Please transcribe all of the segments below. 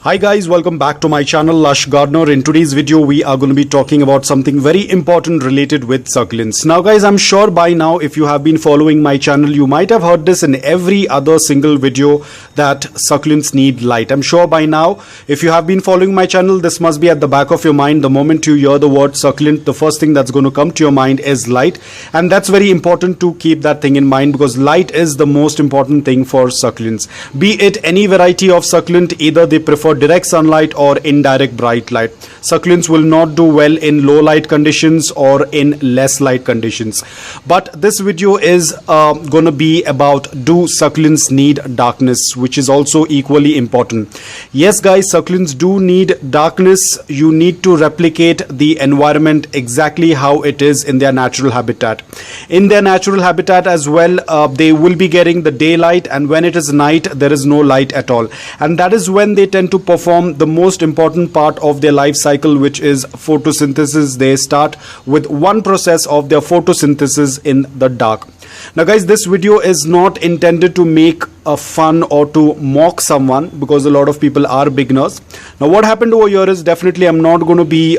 Hi guys, welcome back to my channel Lush Gardener. In today's video we are going to be talking about something very important related with succulents. Now guys, I'm sure by now if you have been following my channel you might have heard this in every other single video that succulents need light. I'm sure by now if you have been following my channel this must be at the back of your mind. The moment you hear the word succulent, the first thing that's going to come to your mind is light, and that's very important to keep that thing in mind because light is the most important thing for succulents. Be it any variety of succulent, either they prefer direct sunlight or indirect bright light. Succulents will not do well in low light conditions or in less light conditions. But this video is going to be about, do succulents need darkness, which is also equally important. Yes guys, succulents do need darkness. You need to replicate the environment exactly how it is in their natural habitat. In their natural habitat as well, they will be getting the daylight, and when it is night there is no light at all, and that is when they tend to perform the most important part of their life cycle, which is photosynthesis. They start with one process of their photosynthesis in the dark. Now guys, this video is not intended to make a fun or to mock someone because a lot of people are beginners. Now what happened over here is, definitely I'm not going to be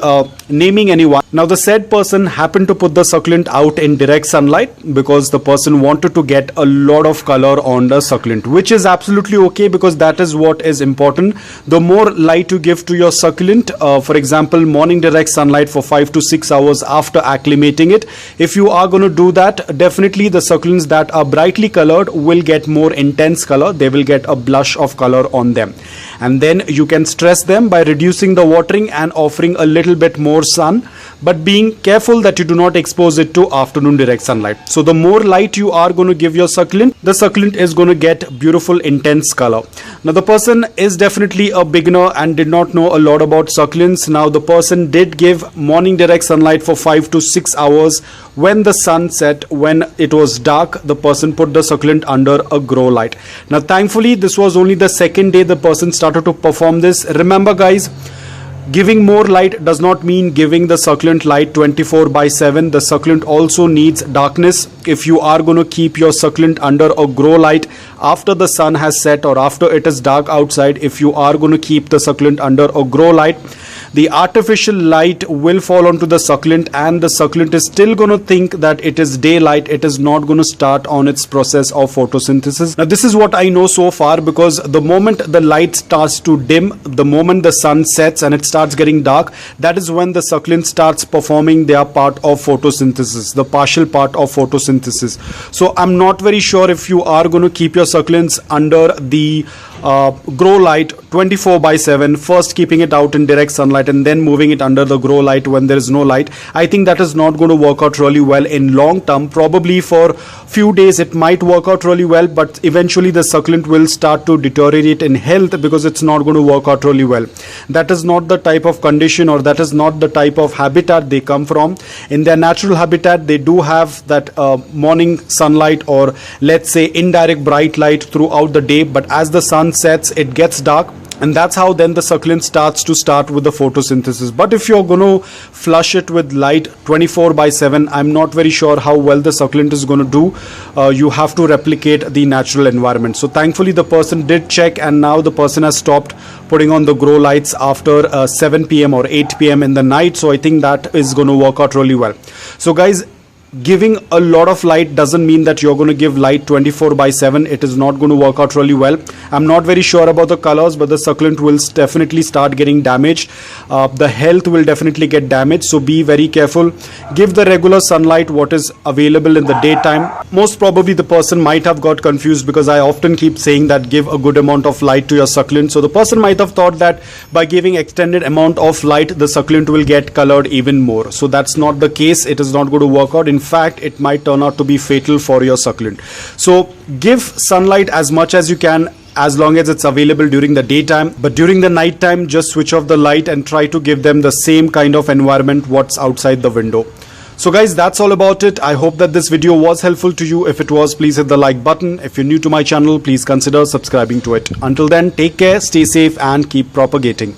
naming anyone. Now the said person happened to put the succulent out in direct sunlight because the person wanted to get a lot of color on the succulent, which is absolutely okay because that is what is important. The more light you give to your succulent, for example morning direct sunlight for 5 to 6 hours after acclimating it, if you are going to do that, definitely the succulents that are brightly colored will get more intense color. They will get a blush of color on them, and then you can stress them by reducing the watering and offering a little bit more sun, but being careful that you do not expose it to afternoon direct sunlight. So the more light you are going to give your succulent, the succulent is going to get beautiful intense color. Now the person is definitely a beginner and did not know a lot about succulents. Now the person did give morning direct sunlight for 5 to 6 hours. When the sun set, when it was dark, the person put the succulent under a grow light. Now thankfully this was only the second day the person started to perform this. Remember guys, giving more light does not mean giving the succulent light 24/7. The succulent also needs darkness. If you are going to keep your succulent under a grow light after the sun has set or after it is dark outside, if you are going to keep the succulent under a grow light, the artificial light will fall onto the succulent and the succulent is still going to think that it is daylight. It is not going to start on its process of photosynthesis. Now this is what I know so far, because the moment the light starts to dim, the moment the sun sets and it starts getting dark, that is when the succulent starts performing their part of photosynthesis, the partial part of photosynthesis. So I'm not very sure if you are going to keep your succulents under the grow light 24/7, first keeping it out in direct sunlight and then moving it under the grow light when there is no light. I think that is not going to work out really well in long term. Probably for few days it might work out really well, but eventually the succulent will start to deteriorate in health because it's not going to work out really well. That is not the type of condition, or that is not the type of habitat they come from. In their natural habitat they do have that morning sunlight, or let's say indirect bright light throughout the day, but as the sun sets it gets dark, and that's how then the succulent starts with the photosynthesis. But if you're going to flush it with light 24/7, I'm not very sure how well the succulent is going to do. You have to replicate the natural environment. So thankfully the person did check, and now the person has stopped putting on the grow lights after 7 p.m. or 8 p.m. in the night. So I think that is going to work out really well. So guys, giving a lot of light doesn't mean that you're going to give light 24/7. It is not going to work out really well. I'm not very sure about the colors, but the succulent will definitely start getting damaged. The health will definitely get damaged, so be very careful. Give the regular sunlight what is available in the daytime. Most probably the person might have got confused because I often keep saying that give a good amount of light to your succulent. So the person might have thought that by giving extended amount of light the succulent will get colored even more. So that's not the case. It is not going to work out. In fact, it might turn out to be fatal for your succulent. So give sunlight as much as you can, as long as it's available during the daytime, but during the night time just switch off the light and try to give them the same kind of environment what's outside the window. So guys, that's all about it. I hope that this video was helpful to you. If it was, please hit the like button. If you're new to my channel, please consider subscribing to it. Until then, take care, stay safe and keep propagating.